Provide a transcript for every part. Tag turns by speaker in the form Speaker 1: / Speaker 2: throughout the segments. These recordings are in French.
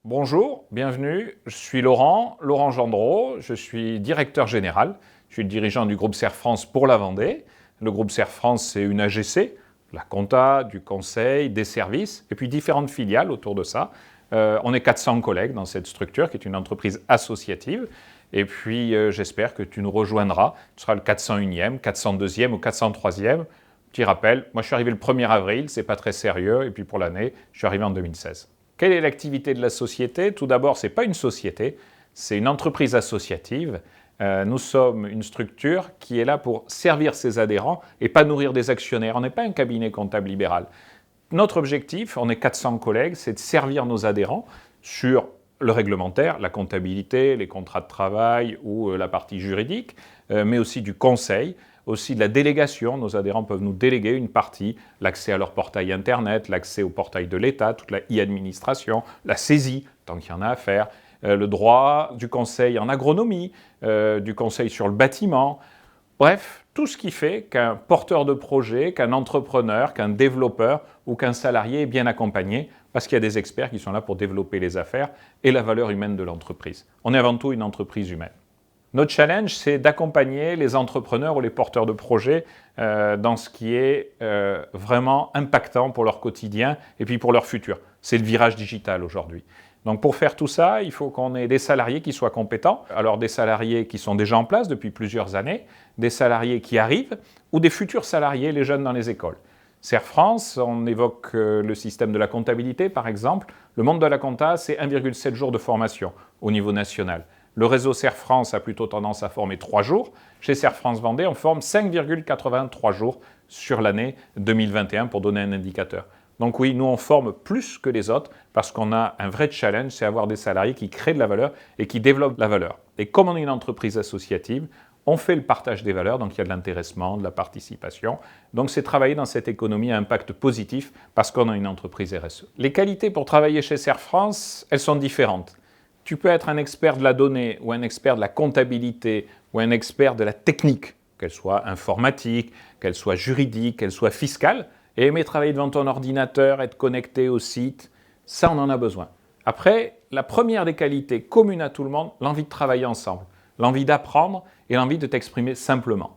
Speaker 1: Bonjour, bienvenue, je suis Laurent Gendreau, je suis directeur général, je suis le dirigeant du groupe Serre France pour la Vendée. Le groupe Serre France, c'est une AGC, la compta, du conseil, des services, et puis différentes filiales autour de ça. On est 400 collègues dans cette structure qui est une entreprise associative. Et puis j'espère que tu nous rejoindras, tu seras le 401e, 402e ou 403e. Petit rappel, moi je suis arrivé le 1er avril, c'est pas très sérieux, et puis pour l'année, je suis arrivé en 2016. Quelle est l'activité de la société? Tout d'abord, ce n'est pas une société, c'est une entreprise associative. Nous sommes une structure qui est là pour servir ses adhérents et pas nourrir des actionnaires. On n'est pas un cabinet comptable libéral. Notre objectif, on est 400 collègues, c'est de servir nos adhérents sur le réglementaire, la comptabilité, les contrats de travail ou la partie juridique, mais aussi du conseil, aussi de la délégation. Nos adhérents peuvent nous déléguer une partie, l'accès à leur portail Internet, l'accès au portail de l'État, toute la e-administration, la saisie, tant qu'il y en a à faire, le droit du conseil en agronomie, du conseil sur le bâtiment. Bref, tout ce qui fait qu'un porteur de projet, qu'un entrepreneur, qu'un développeur ou qu'un salarié est bien accompagné parce qu'il y a des experts qui sont là pour développer les affaires et la valeur humaine de l'entreprise. On est avant tout une entreprise humaine. Notre challenge, c'est d'accompagner les entrepreneurs ou les porteurs de projets dans ce qui est vraiment impactant pour leur quotidien et puis pour leur futur. C'est le virage digital aujourd'hui. Donc pour faire tout ça, il faut qu'on ait des salariés qui soient compétents. Alors des salariés qui sont déjà en place depuis plusieurs années, des salariés qui arrivent ou des futurs salariés, les jeunes dans les écoles. Serre France, on évoque le système de la comptabilité par exemple. Le monde de la compta, c'est 1,7 jours de formation au niveau national. Le réseau Serre France a plutôt tendance à former 3 jours. Chez Serre France Vendée, on forme 5,83 jours sur l'année 2021 pour donner un indicateur. Donc oui, nous on forme plus que les autres parce qu'on a un vrai challenge, c'est avoir des salariés qui créent de la valeur et qui développent la valeur. Et comme on est une entreprise associative, on fait le partage des valeurs, donc il y a de l'intéressement, de la participation. Donc c'est travailler dans cette économie à impact positif parce qu'on a une entreprise RSE. Les qualités pour travailler chez Serre France, elles sont différentes. Tu peux être un expert de la donnée ou un expert de la comptabilité ou un expert de la technique, qu'elle soit informatique, qu'elle soit juridique, qu'elle soit fiscale, et aimer travailler devant ton ordinateur, être connecté au site, ça on en a besoin. Après, la première des qualités communes à tout le monde, l'envie de travailler ensemble, l'envie d'apprendre et l'envie de t'exprimer simplement.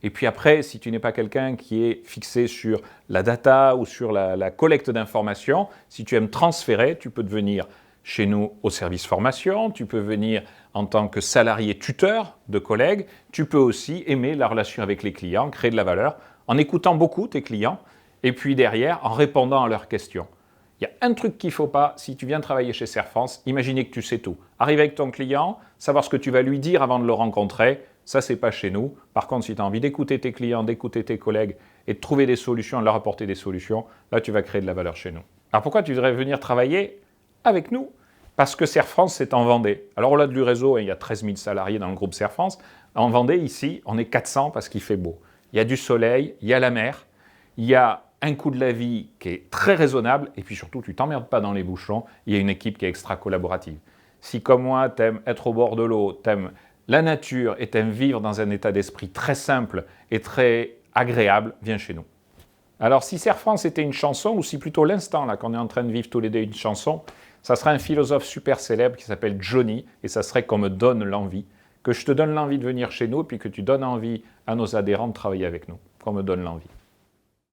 Speaker 1: Et puis après, si tu n'es pas quelqu'un qui est fixé sur la data ou sur la collecte d'informations, si tu aimes transférer, tu peux devenir chez nous au service formation, tu peux venir en tant que salarié tuteur de collègues, tu peux aussi aimer la relation avec les clients, créer de la valeur en écoutant beaucoup tes clients et puis derrière en répondant à leurs questions. Il y a un truc qu'il ne faut pas, si tu viens travailler chez Serre France, imaginez que tu sais tout. Arriver avec ton client, savoir ce que tu vas lui dire avant de le rencontrer, ça c'est pas chez nous. Par contre, si tu as envie d'écouter tes clients, d'écouter tes collègues et de trouver des solutions, de leur apporter des solutions, là tu vas créer de la valeur chez nous. Alors pourquoi tu devrais venir travailler avec nous? Parce que Serre France, c'est en Vendée. Alors au-delà du réseau, il y a 13 000 salariés dans le groupe Serre France. En Vendée, ici, on est 400 parce qu'il fait beau. Il y a du soleil, il y a la mer, il y a un coût de la vie qui est très raisonnable et puis surtout, tu ne t'emmerdes pas dans les bouchons. Il y a une équipe qui est extra collaborative. Si comme moi, tu aimes être au bord de l'eau, tu aimes la nature et tu aimes vivre dans un état d'esprit très simple et très agréable, viens chez nous. Alors si Serre France était une chanson ou si plutôt l'instant là qu'on est en train de vivre tous les deux une chanson, ça serait un philosophe super célèbre qui s'appelle Johnny et ça serait qu'on me donne l'envie, que je te donne l'envie de venir chez nous et puis que tu donnes envie à nos adhérents de travailler avec nous, qu'on me donne l'envie.